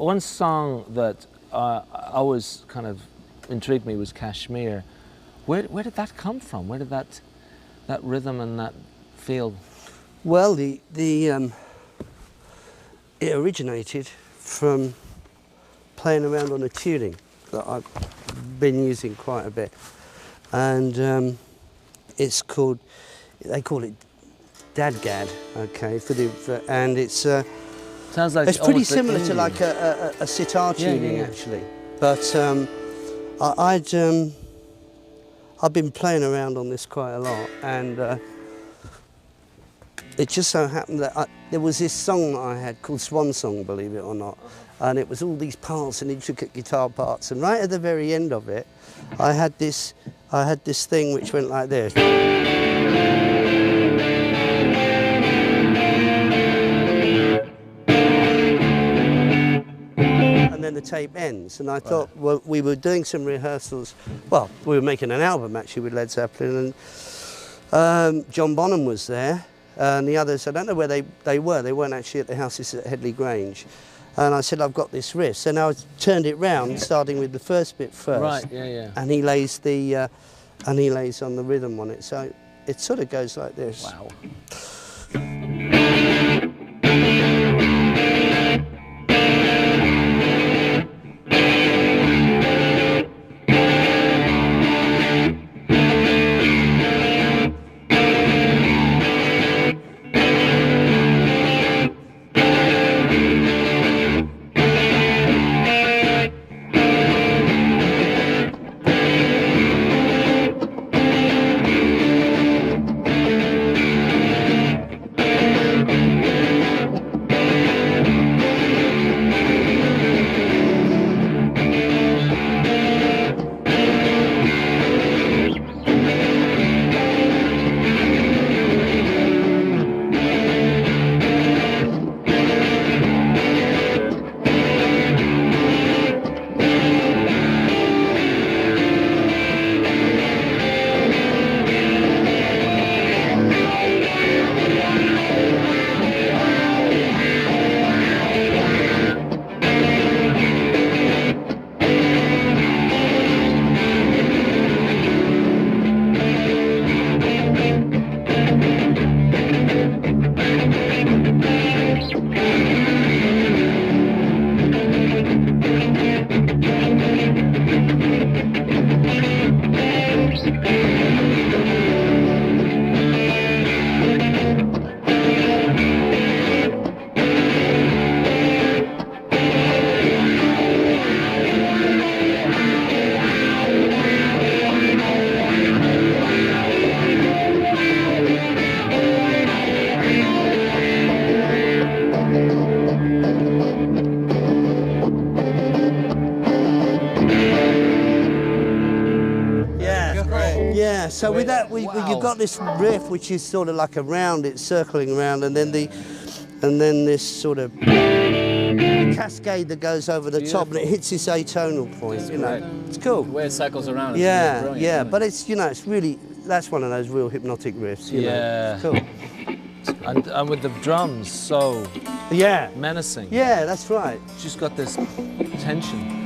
one song that always kind of intrigued me was Kashmir. Where did that come from? Where did that rhythm and that feel? Well, it originated from playing around on a tuning that I've been using quite a bit, and it's called, they call it Dadgad, okay, and it's sounds like it's pretty similar to like a sitar tuning, yeah. actually, but I've been playing around on this quite a lot, and it just so happened that there was this song that I had called Swan Song, believe it or not, and it was all these parts and intricate guitar parts, and right at the very end of it, I had this thing which went like this. And then the tape ends, and I thought, well, we were doing some rehearsals. Well, we were making an album actually with Led Zeppelin, and John Bonham was there, and the others, I don't know where they were. They weren't actually at the houses at Headley Grange. And I said, I've got this riff. So now I turned it round, starting with the first bit first. Right, yeah. And he lays on the rhythm on it. So it sort of goes like this. Wow. Yeah, so with that, you've got this riff which is sort of like a round, it's circling around, and then this sort of cascade that goes over the top, and it hits this atonal point. You know, it's cool. The way it cycles around. Yeah, really yeah, but it's it's really, that's one of those real hypnotic riffs. You know? It's cool. And with the drums, so menacing. Yeah, that's right. Just got this tension.